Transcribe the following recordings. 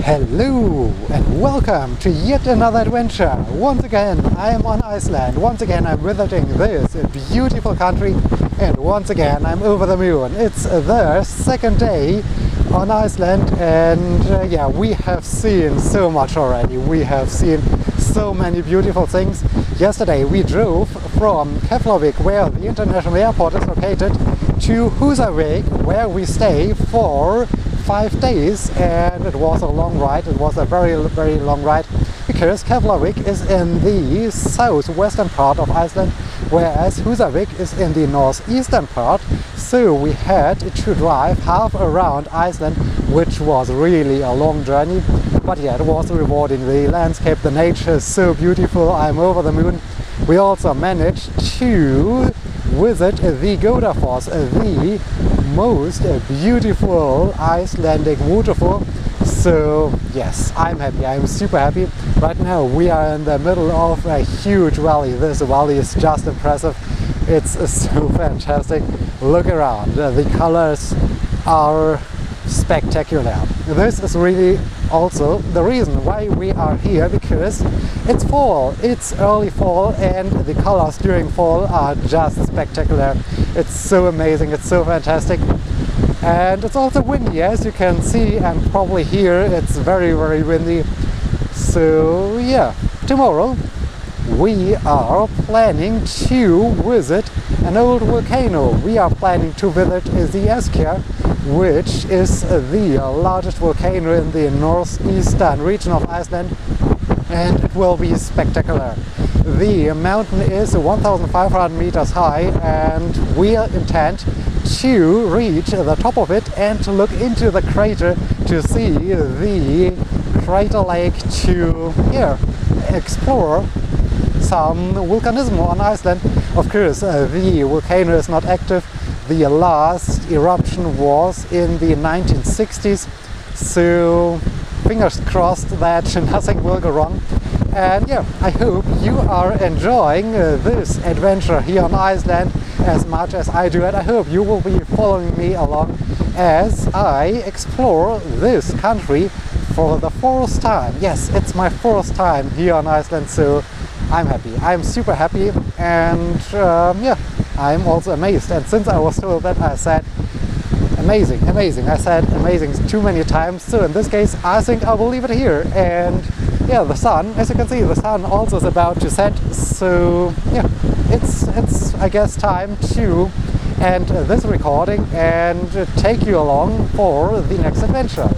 Hello and welcome to yet another adventure. Once again I am on Iceland, once again I'm visiting this beautiful country, and once again I'm over the moon. It's the second day on Iceland, and yeah, we have seen so much already. We have seen so many beautiful things. Yesterday we drove from Keflavik, where the international airport is located, to Húsavík, where we stay for 5 days, and it was a long ride. It was a very long ride, because Keflavik is in the southwestern part of Iceland, whereas Húsavík is in the northeastern part. So we had to drive half around Iceland, which was really a long journey, but yeah, it was rewarding. The landscape, the nature is so beautiful. I'm over the moon. We also managed to visit the Godafoss, the most beautiful Icelandic waterfall. So yes, I'm happy, I'm super happy. Right now we are in the middle of a huge valley. This valley is just impressive. It's so fantastic. Look around, the colors are spectacular. This is really also the reason why we are here, because it's fall, it's early fall, and the colors during fall are just spectacular. It's so amazing, it's so fantastic. And it's also windy, as you can see and probably hear. It's very windy. So yeah, tomorrow we are planning to visit an old volcano. We are planning to visit the Askja, which is the largest volcano in the northeastern region of Iceland, and it will be spectacular. The mountain is 1,500 meters high, and we intend to reach the top of it and to look into the crater to see the crater lake, to explore some volcanism on Iceland. Of course, the volcano is not active. The last eruption was in the 1960s, so fingers crossed that nothing will go wrong. And yeah, I hope you are enjoying this adventure here on Iceland as much as I do, and I hope you will be following me along as I explore this country for the first time. Yes, it's my first time here on Iceland, so I'm happy. I'm super happy, and yeah, I'm also amazed. And since I was told that, I said amazing. I said amazing too many times, so in this case I think I will leave it here. And yeah, the sun, as you can see, the sun also is about to set, so yeah, it's I guess time to end this recording and take you along for the next adventure.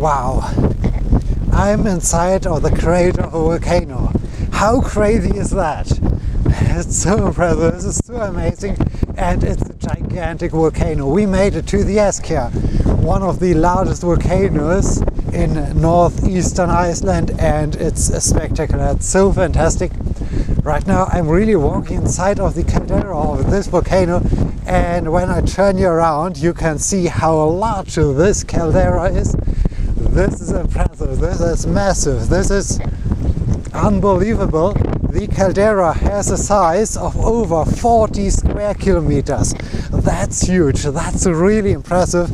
Wow, I'm inside of the crater of a volcano. How crazy is that? It's so impressive, this is so amazing, and it's a gigantic volcano. We made it to the Askja, one of the largest volcanoes in northeastern Iceland, and it's spectacular. It's so fantastic. Right now I'm really walking inside of the caldera of this volcano, and when I turn you around you can see how large this caldera is. This is impressive, this is massive, this is unbelievable. The caldera has a size of over 40 square kilometers. That's huge, that's really impressive.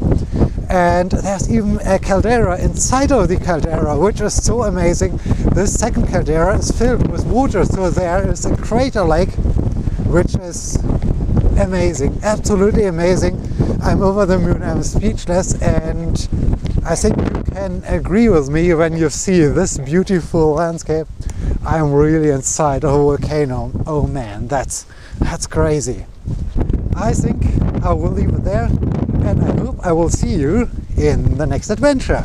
And there's even a caldera inside of the caldera, which is so amazing. This second caldera is filled with water, so there is a crater lake, which is amazing, absolutely amazing. I'm over the moon, I'm speechless, and I think you can agree with me when you see this beautiful landscape. I'm really inside a volcano. Oh man, that's crazy. I think I will leave it there, and I hope I will see you in the next adventure.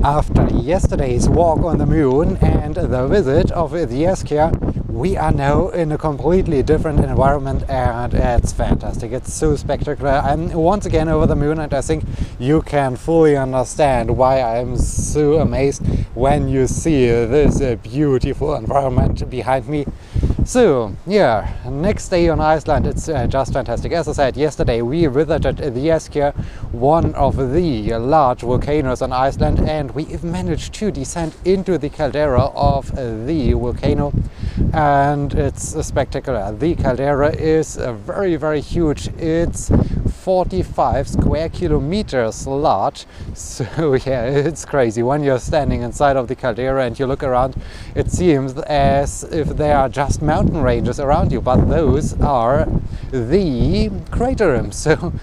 After yesterday's walk on the moon and the visit of the Askja, we are now in a completely different environment, and it's fantastic. It's so spectacular. I'm once again over the moon, and I think you can fully understand why I'm so amazed when you see this beautiful environment behind me. So yeah, next day on Iceland, it's just fantastic. As I said yesterday, we visited the Askja, one of the large volcanoes on Iceland, and we managed to descend into the caldera of the volcano, and it's spectacular. The caldera is very, very huge. It's 45 square kilometers large, so yeah, it's crazy. When you're standing inside of the caldera and you look around, it seems as if there are just mountain ranges around you, but those are the crater rims. So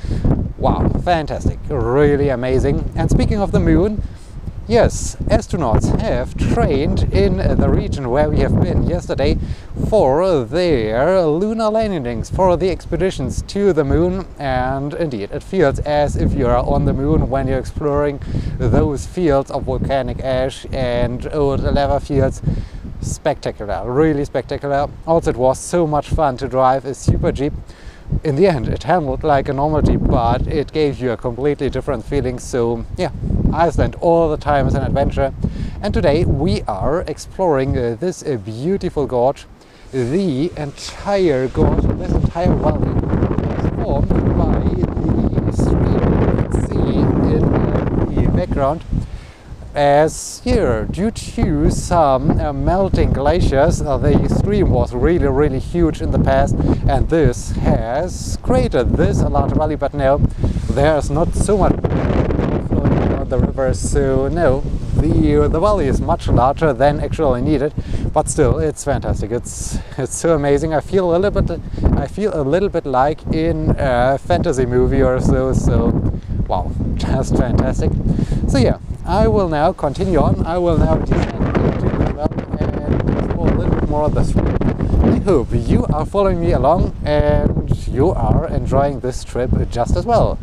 wow, fantastic, really amazing. And speaking of the moon, yes, astronauts have trained in the region where we have been yesterday for their lunar landings, for the expeditions to the moon, and indeed it feels as if you are on the moon when you're exploring those fields of volcanic ash and old lava fields. Spectacular, really spectacular. Also, it was so much fun to drive a super Jeep. In the end, it handled like a normal Jeep, but it gave you a completely different feeling. So yeah, Iceland all the time is an adventure. And today we are exploring this beautiful gorge. The entire gorge, this entire valley is formed by the stream you can see in the background. As here, due to some melting glaciers, the stream was really huge in the past, and this has created this large valley. But now there's not so much flowing down the river, so no, the valley is much larger than actually needed. But still, it's fantastic. It's so amazing. I feel a little bit like in a fantasy movie or so. So wow, just fantastic. So yeah, I will now continue on. I will now descend into the valley and explore a little bit more of the stream. I hope you are following me along and you are enjoying this trip just as well.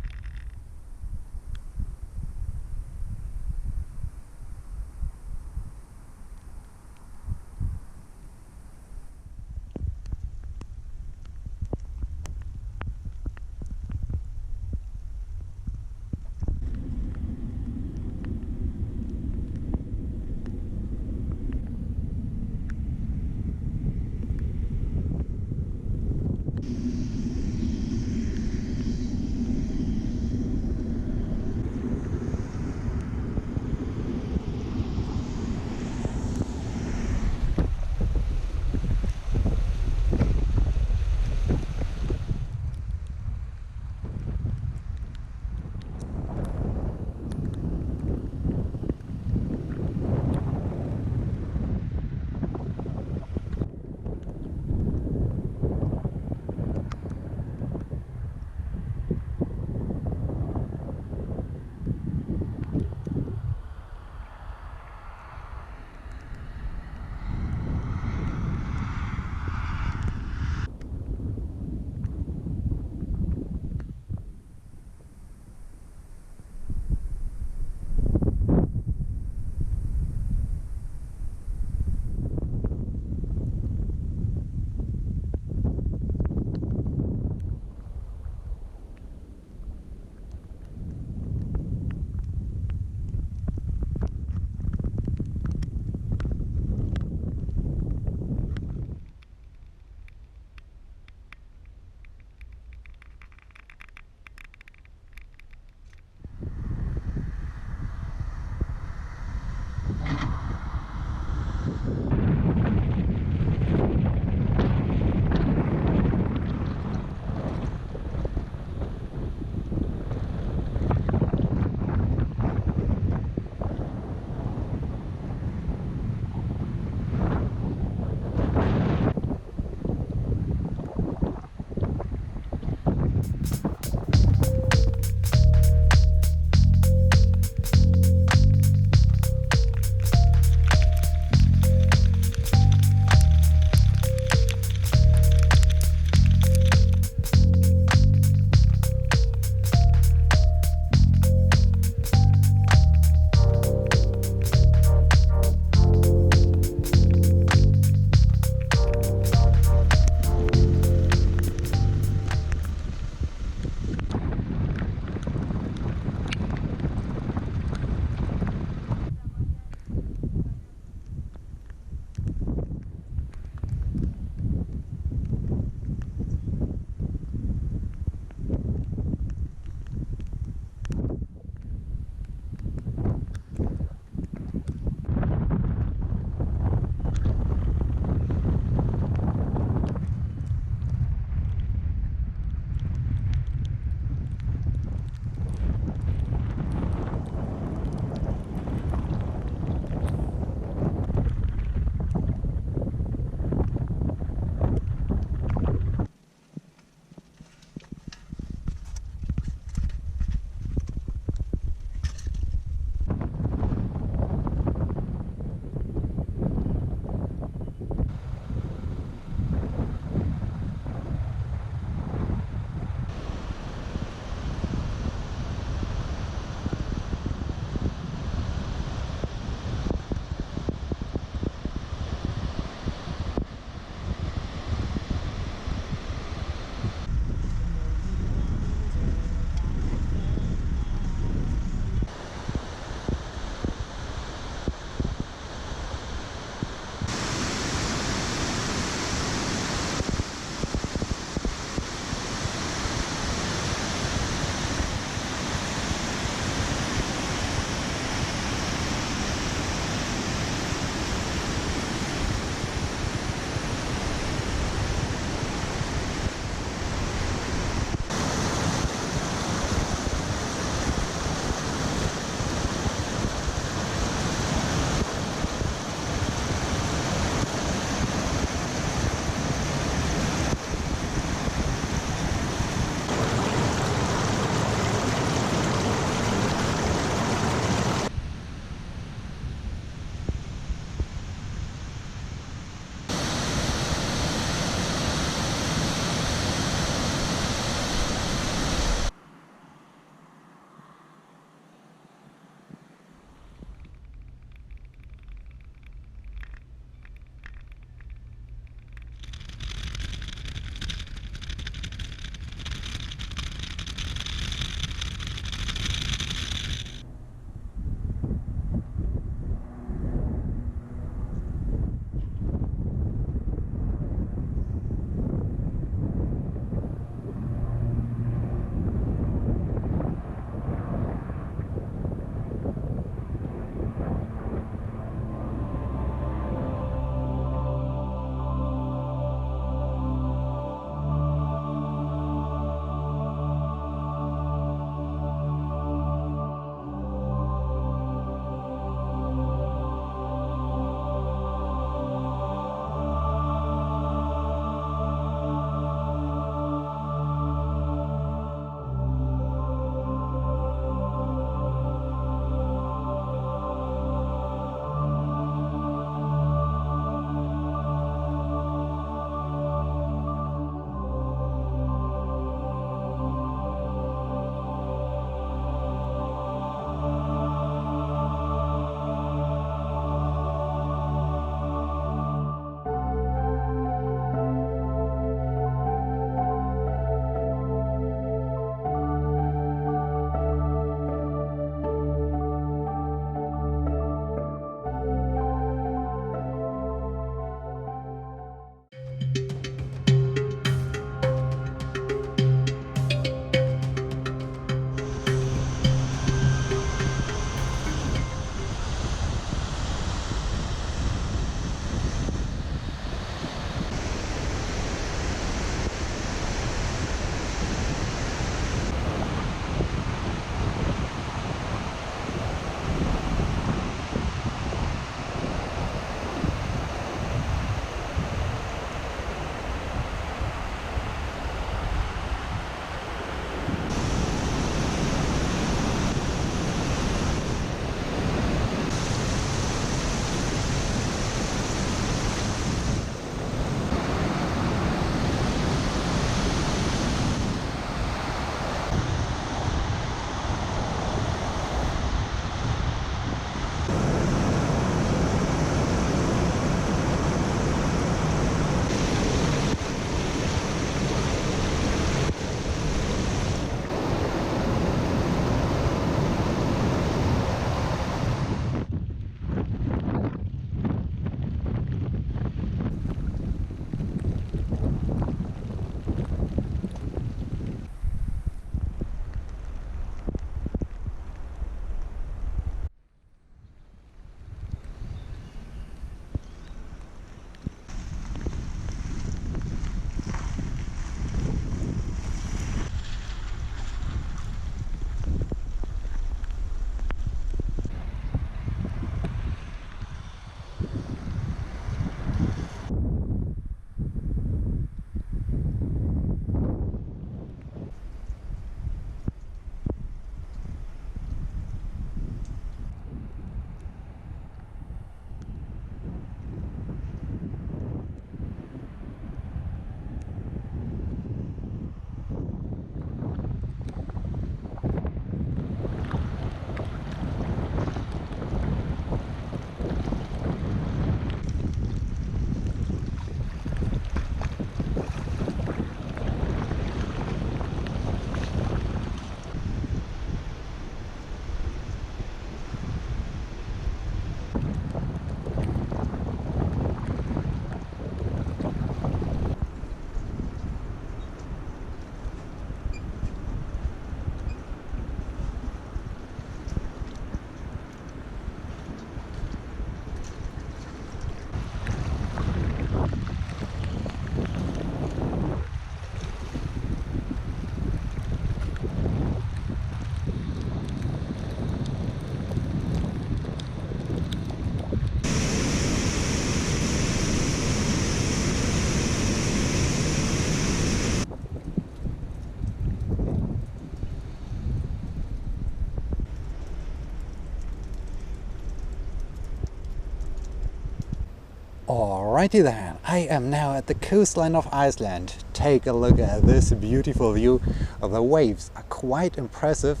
Alrighty then, I am now at the coastline of Iceland. Take a look at this beautiful view. The waves are quite impressive,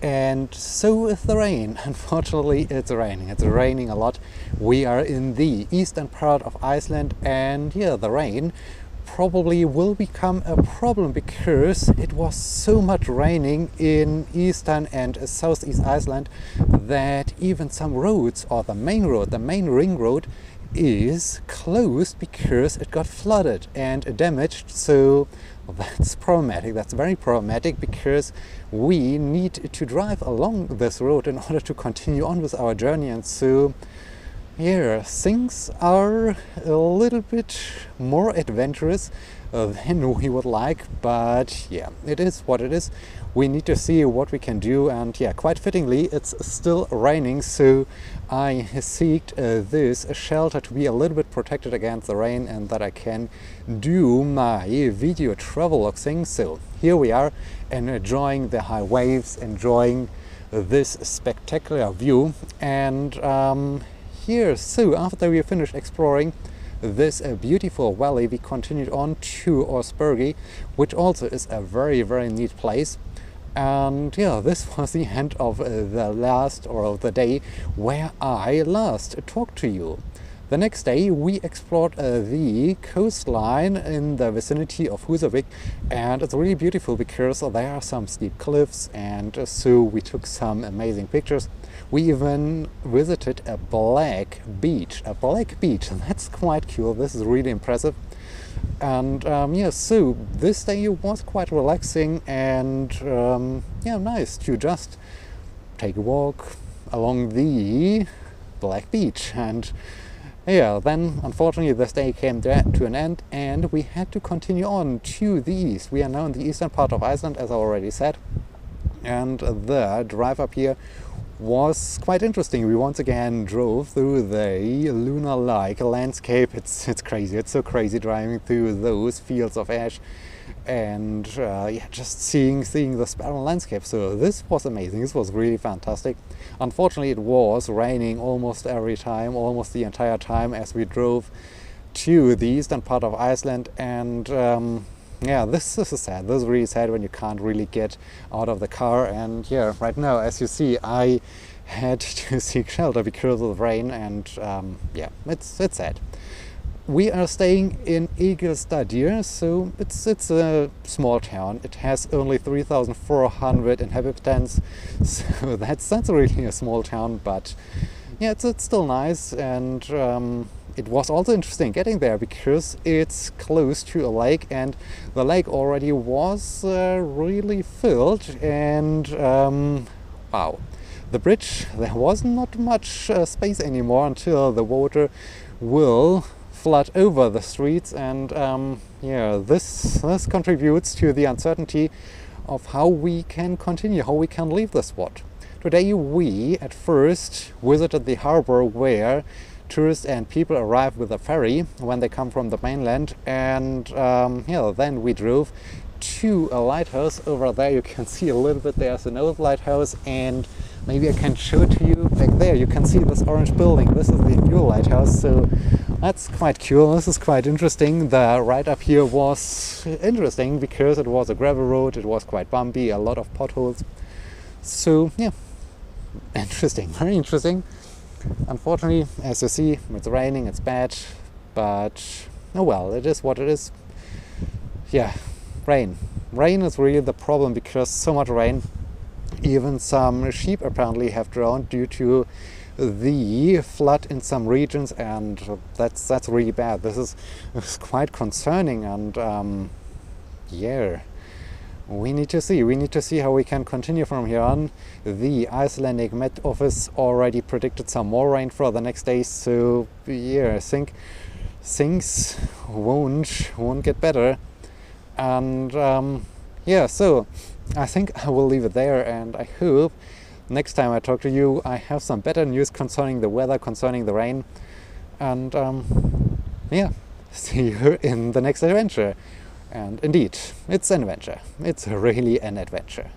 and so is the rain. Unfortunately, it's raining. It's raining a lot. We are in the eastern part of Iceland, and yeah, the rain probably will become a problem because it was so much raining in eastern and southeast Iceland that even some roads, or the main road, the main ring road, is closed because it got flooded and damaged. So that's problematic. That's very problematic because we need to drive along this road in order to continue on with our journey. And so yeah, things are a little bit more adventurous than we would like, but yeah, it is what it is. We need to see what we can do, and yeah, quite fittingly, it's still raining, so I seeked this shelter to be a little bit protected against the rain and that I can do my video travelogue thing. So here we are, enjoying the high waves, enjoying this spectacular view, and here, so after we finished exploring this beautiful valley, we continued on to Ossuary, which also is a very, very neat place. And yeah, this was the end of the last, or of the day where I last talked to you. The next day we explored the coastline in the vicinity of Húsavík, and it's really beautiful because there are some steep cliffs, and so we took some amazing pictures. We even visited a black beach, and that's quite cool. This is really impressive. And yeah, so this day was quite relaxing, and yeah, nice to just take a walk along the black beach. And yeah, then unfortunately this day came to an end, and we had to continue on to the east. We are now in the eastern part of Iceland, as I already said, and the drive up here was quite interesting. We once again drove through the lunar-like landscape. It's crazy. It's so crazy driving through those fields of ash, and yeah, just seeing this barren landscape. So this was amazing. This was really fantastic. Unfortunately, it was raining almost every time, almost the entire time as we drove to the eastern part of Iceland, and yeah, this is sad. This is really sad when you can't really get out of the car. And yeah, right now, as you see, I had to seek shelter because of the rain, and yeah, it's sad. We are staying in Jökulsárlón, so it's a small town. It has only 3,400 inhabitants, so that's really a small town. But yeah, it's still nice, and it was also interesting getting there because it's close to a lake, and the lake already was really filled, and wow, the bridge, there was not much space anymore until the water will flood over the streets. And yeah, this contributes to the uncertainty of how we can continue, how we can leave the spot. Today we at first visited the harbor where tourists and people arrive with a ferry when they come from the mainland, and yeah, then we drove to a lighthouse. Over there you can see a little bit, there's an old lighthouse, and maybe I can show it to you. Back there you can see this orange building. This is the new lighthouse, so that's quite cool. This is quite interesting. The ride up here was interesting because it was a gravel road, it was quite bumpy, a lot of potholes. So yeah, interesting, very interesting. Unfortunately, as you see, it's raining, it's bad, but oh well, it is what it is. Yeah, rain. Rain is really the problem because so much rain. Even some sheep apparently have drowned due to the flood in some regions, and that's really bad. This is quite concerning, and yeah. We need to see how we can continue from here on. The Icelandic Met Office already predicted some more rain for the next days, so yeah, I think things won't get better. And yeah, so I think I will leave it there, and I hope next time I talk to you I have some better news concerning the weather, concerning the rain. And yeah, see you in the next adventure. And indeed, it's an adventure. It's really an adventure.